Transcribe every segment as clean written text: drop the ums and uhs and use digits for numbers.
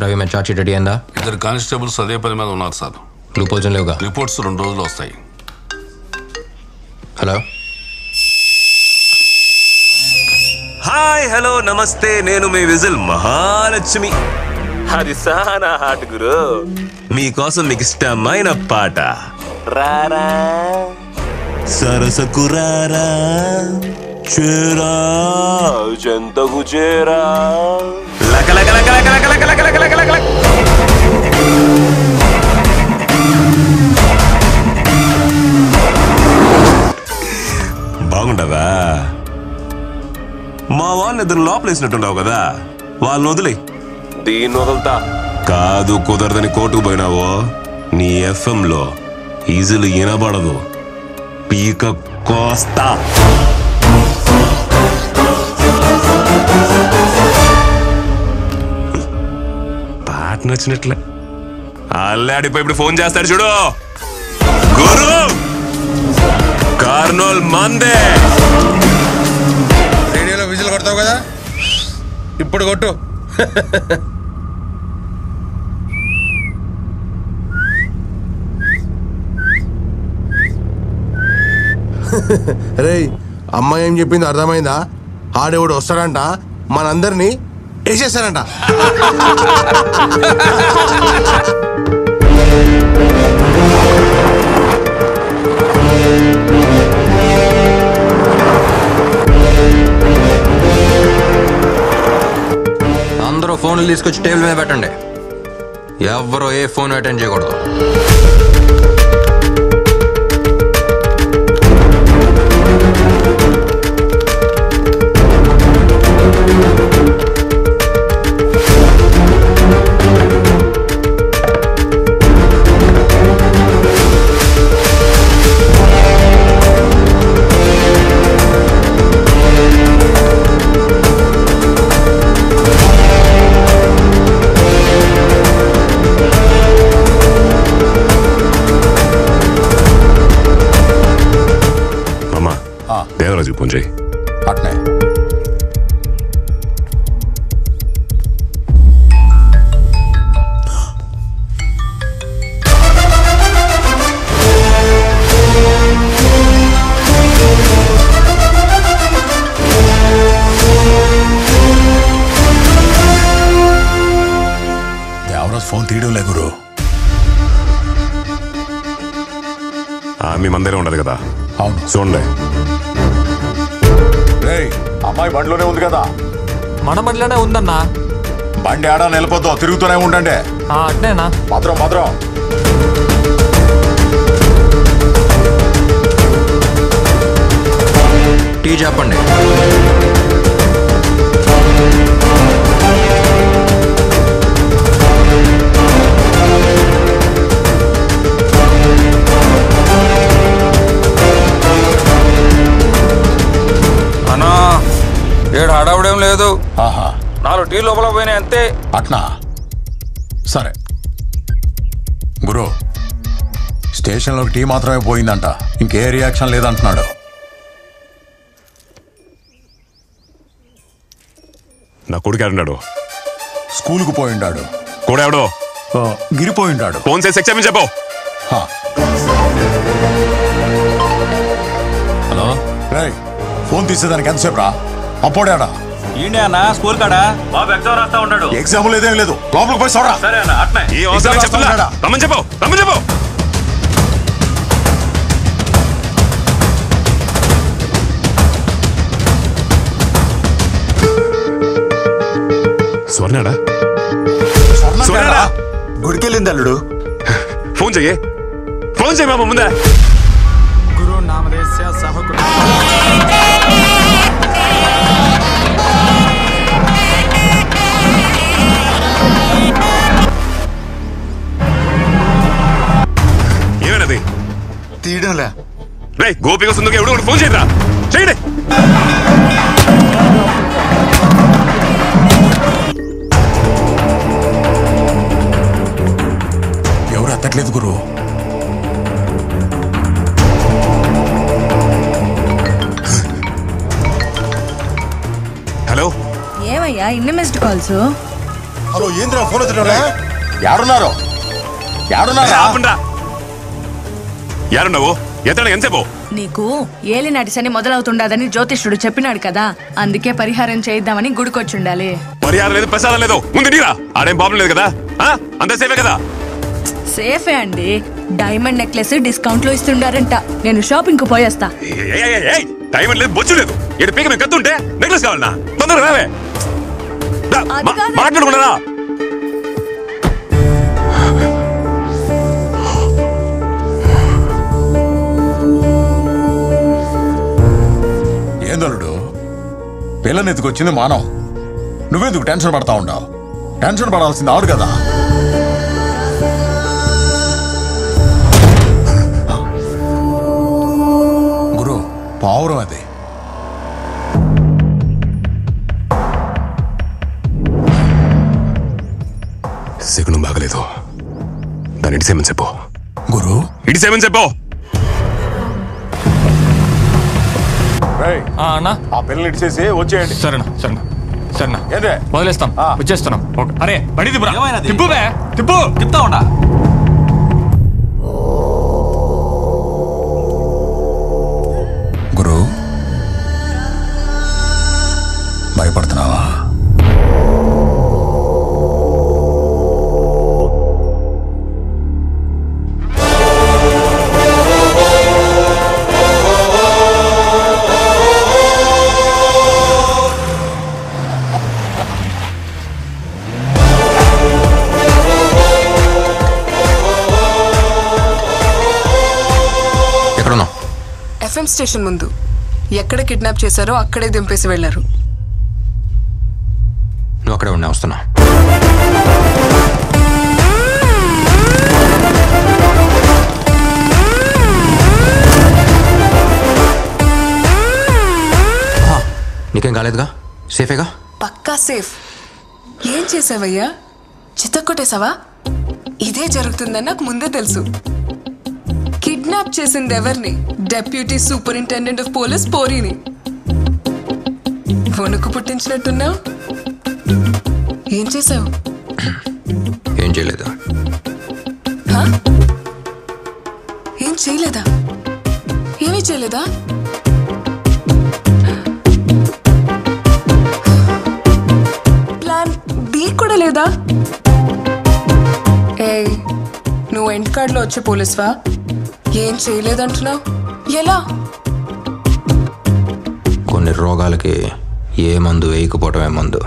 రవి మీద charge sheet ready అయిందా? 2 constables అదే పని మీద ఉన్నారు సార్. క్లూ పోజన్ లేవుగా? రిపోర్ట్స్ 2 రోజుల్లో వస్తాయి. హలో, హాయ్, హలో, నమస్తే. నేను మీ విజిల్ మహాలక్ష్మి. అది సానా హాట్ గురు. మీకోసం మీకు ఇష్టమైన పాట రారా సరసకు రారా చేరా జంతకు చేరా లక లక లక లక లక లక లక లక లక లక. బాగుండదా? మా వాళ్ళని ఇద్దరు లోపలేసినట్టున్నావు కదా, వాళ్ళని వదిలే. దీన్ని వదులుతా కాదు, కుదరదని కోర్టుకు పోయినావో నీ FM లో ఈజీలు వినబడదు. పీక కోస్తా. పాట నచ్చినట్లే అల్లాడిపోయి ఇప్పుడు ఫోన్ చేస్తాడు చూడు. గురు కార్నోల్ మందే. రేడియోలో విజిల్ కొడతావు కదా, ఇప్పుడు కొట్టు. రేయ్, అమ్మాయి ఏం చెప్పింది అర్థమైందా? ఆడేవాడు వస్తాడంట, మనందరినీ వేసేస్తాడంట. అందరూ ఫోన్లు తీసుకొచ్చి టేబుల్ మీద పెట్టండి. ఎవరో ఏ ఫోన్ అటెండ్ చేయకూడదు. దేవరాజు ఫోన్ చేయి. అట్నే దేవరాజు ఫోన్ తీయడం లే గురు. మీ మందిరే ఉండదు కదా? అవును, చూడండి. అమ్మాయి బండిలోనే ఉంది కదా? మన బండిలోనే ఉందన్నా. బండి ఆడా నిలబోద్దు, తిరుగుతూనే ఉండండి. అట్నేనా? భద్రం భద్రం. టీ చెప్పండి. అన్నా, ఏడు హడావుడేం లేదు. ఆహా, 4 టీ లోపల పోయినాయి అంతే. అట్నా? సరే గురు, స్టేషన్లోకి టీ మాత్రమే పోయిందంట, ఇంకే రియాక్షన్ లేదంటున్నాడు. నా కొడుకు ఎవడున్నాడు? స్కూల్కు పోయిండాడు. కూడా ఎవడో గిరిపోయిండాడు. ఫోన్ చేసి ఎక్స్ప్లెయిన్ చెప్పు. హలో రేయ్, ఫోన్ తీసేదానికి ఎంతసేపు రా? అప్పుడేడా ఏంటి అన్న స్కూల్ కాడా? బాబు ఎగ్జామ్ రాస్తా ఉన్నాడు. ఎగ్జామ్ లేదేం లేదు, లోపలికి పోయి చూడరా. సరే అన్న, అట్నే. ఏ అవసరం చెప్తున్నా? రమ్మని చెప్పు, రమ్మని చెప్పు. స్వర్ణాడా? స్వర్ణాడా? గుడికెళ్ళింది అల్లుడు. ఫోన్ చెయ్యి, ఫోన్ చెయ్యి మామ ముందే. గురు నామదేశ్య సహకుడు. ఏమన్నది? తీయడంలే. రే గోపిక సుందరికి ఎవడు ఫోన్ చేయరా? చేయండి. ఎవరు ఎత్తట్లేదు గురు. హలో, ఏమయ్యా ఇన్ని మిస్డ్ కాల్స్? హలో ఏంద్రా ఫోన్ వచ్చినా యాడున్నారు యారున్నావు ఎత్తడా ఎంతసేపు నీకు ఏలినాటి శని మొదలవుతుండదని జ్యోతిష్యుడు చెప్పినాడు కదా, అందుకే పరిహారం చేయిద్దామని గుడికొచ్చుండాలి. పరిహారం లేదు, ప్రసాదం లేదు, ముందు నీరా. ఆడేం ప్రాబ్లం లేదు కదా, అంత సేఫే కదా? సేఫే అండి. డైమండ్ నెక్లెస్ డిస్కౌంట్ లో ఇస్తుండారంట. నేను షాపింగ్ కు పోయేస్తా. డైమండ్ లేదు, బొచ్చు లేదు. ఏడు పీక మేము కత్తుంటే నెక్లెస్ కావాలన్నా? తొందరగా రావే. మాట్లాడుకున్నారా? ఏందలుడు పిల్లని ఎత్తుకొచ్చింది మానవ్, నువ్వెందుకు టెన్షన్ పడతా ఉండవు? టెన్షన్ పడాల్సింది ఆడు కదా. గురు పావురం అది. శకునం బాగలేదు, దాన్ని ఇడిసేమని చెప్పు. గురు ఇడిసేమని చెప్పు. అన్నా ఆ పిల్లని ఇచ్చేసి వచ్చేయండి. సరేనా ఏంటే వదిలేస్తాం, వచ్చేస్తున్నాం. అరే బడి తిప్పురా, ఏమైనా తిప్పు బే, తిప్పు. చెప్తా ఉండా. గురు భయపడుతున్నావా? ఎఫ్ఎం స్టేషన్ ముందు. ఎక్కడ కిడ్నాప్ చేశారో అక్కడే దింపేసి వెళ్లారు. నువ్వు అక్కడే ఉన్నా, వస్తున్నా. నీకేం కాలేదుగా? సేఫేగా? పక్కా సేఫ్. ఏం చేసావయ్యా? చిత్తకొట్టేశావా? ఇదే జరుగుతుందని నాకు ముందే తెలుసు. కిడ్నాప్ చేసింది ఎవరిని? డెప్యూటీ సూపరింటెండెంట్ ఆఫ్ పోలీస్ పోరీని. వణుకు పుట్టించినట్టున్నావు. ఏం చేసావు? ఏం చేయలేదు. ఏం చేయలేదా? ఏమీ చేయలేదా? ప్లాన్ బి కూడా లేదా? ఏయ్, నువ్వు ఎండ్ కార్డ్ లో వచ్చే పోలీస్వా? ఏం చేయలేదంటున్నావు, ఎలా? కొన్ని రోగాలకి ఏ మందు వేయకపోవటమే మందు.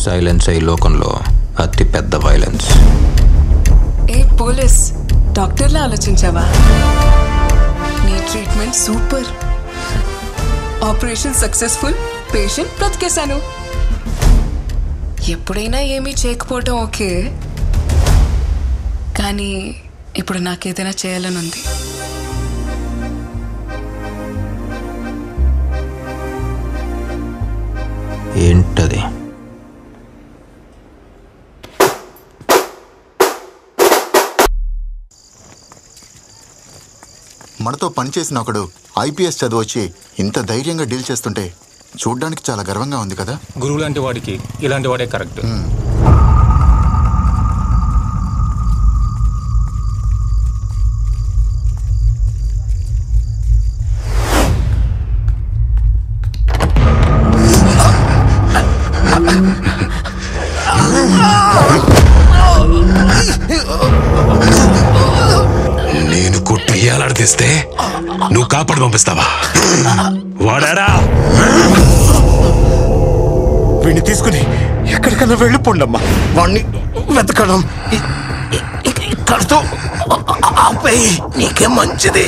సైలెన్స్ ఈ లోకంలో అతి పెద్ద వైలెన్స్. ఏ పోలీస్, డాక్టర్లా ఆలోచించావా? నీ treatment super. Operation successful, patient బ్రతికేశాను. ఎప్పుడైనా ఏమీ చేయకపోవటం ఓకే, కానీ ఇప్పుడు నాకేదైనా చేయాలని ఉంది. ఏంటది? మనతో పనిచేసిన ఒకడు ఐపీఎస్ చదివొచ్చి ఇంత ధైర్యంగా డీల్ చేస్తుంటే చూడ్డానికి చాలా గర్వంగా ఉంది కదా. గురువు లాంటి వాడికి ఇలాంటి వాడే కరెక్ట్. నేను కొట్టి ఏలాడదీస్తే నువ్వు కాపాడు పంపిస్తావా? వాడాడా? వీడిని తీసుకుని ఎక్కడికన్నా వెళ్ళిపోండమ్మా. వాడిని వెతకడం ఇక్కడితో ఆపేయి, నీకే మంచిది.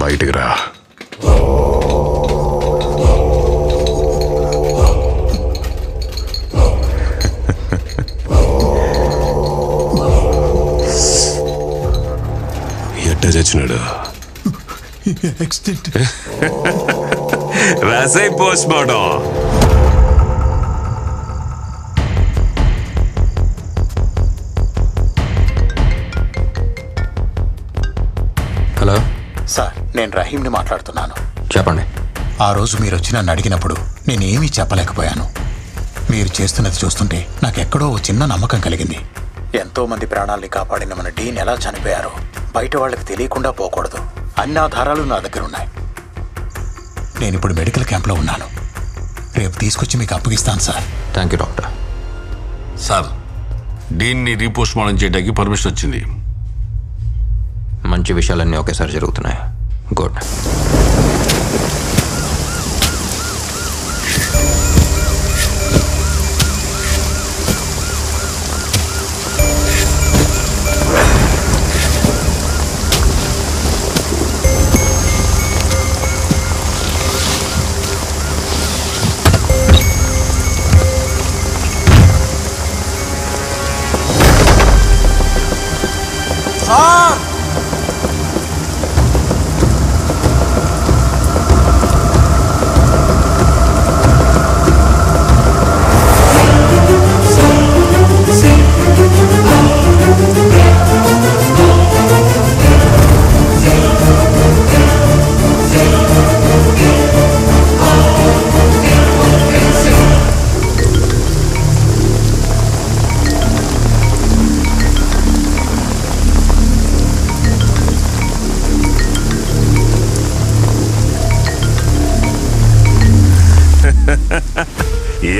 బయటికి రా. ఎట్టా చచ్చినాడు? రాసై పోస్ట్ మార్టం. నేను రహీంని మాట్లాడుతున్నాను. చెప్పండి. ఆ రోజు మీరు వచ్చి నన్ను అడిగినప్పుడు నేనేమీ చెప్పలేకపోయాను. మీరు చేస్తున్నది చూస్తుంటే నాకెక్కడో ఓ చిన్న నమ్మకం కలిగింది. ఎంతో మంది ప్రాణాల్ని కాపాడిన మన డీన్ ఎలా చనిపోయారో బయట వాళ్ళకి తెలియకుండా పోకూడదు. అన్ని ఆధారాలు నా దగ్గర ఉన్నాయి. నేను ఇప్పుడు మెడికల్ క్యాంప్లో ఉన్నాను. రేపు తీసుకొచ్చి మీకు అప్పగిస్తాను sir. Thank you doctor. Sir, డీన్ని రీపోస్ట్ మార్టం చేయడానికి పర్మిషన్ వచ్చింది. మంచి విషయాలన్నీ ఒకేసారి జరుగుతున్నాయి. గుడ్.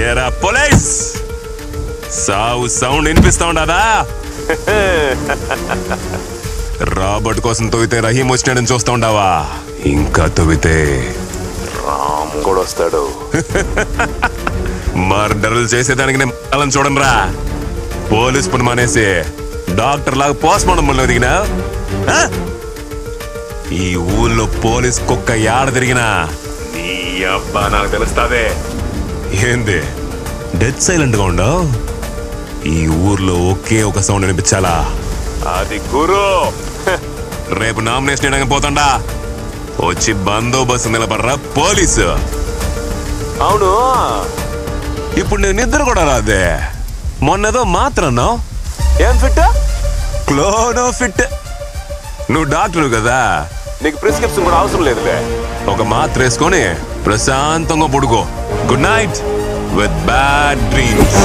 ఏరా పోలీస్, సావు సౌండ్ వినిపిస్తా ఉండదా? రాబర్ట్ కోసం తవ్వితే రహీం వచ్చినాడని చూస్తా ఉండవా? ఇంకా తవ్వితే రామ్ కూడా వస్తాడు. మర్డర్లు చేసేదానికి నేను అలా చూడండి రా. పోలీస్ పని మానేసి డాక్టర్ లాగా పోస్ట్ మార్టం పనిలో దిగినా ఈ ఊళ్ళో పోలీస్ కుక్క యాడ తిరిగినా నీ అబ్బా నాకు తెలుస్తాదే. ఏంది డెడ్ సైలెంట్ గా ఉండవు? ఈ ఊర్లో ఒకే ఒక సౌండ్ వినిపించాలా? అది గురు. రేపు నామినేషన్ వేయడానికి పోతాండా, వచ్చి బందోబస్తు నిలబడరా పోలీసు. అవును, ఇప్పుడు నేను నిద్ర కూడా రాదే. మొన్నదో మాత్రం ఏం ఫిట్ క్లోనో ఫిట్. నువ్వు డాక్టర్ కదా, నీకు ప్రిస్క్రిప్షన్ కూడా అవసరం లేదులే. ఒక మాత్ర వేసుకొని ప్రశాంతంగా పడుకో. Good night with bad dreams.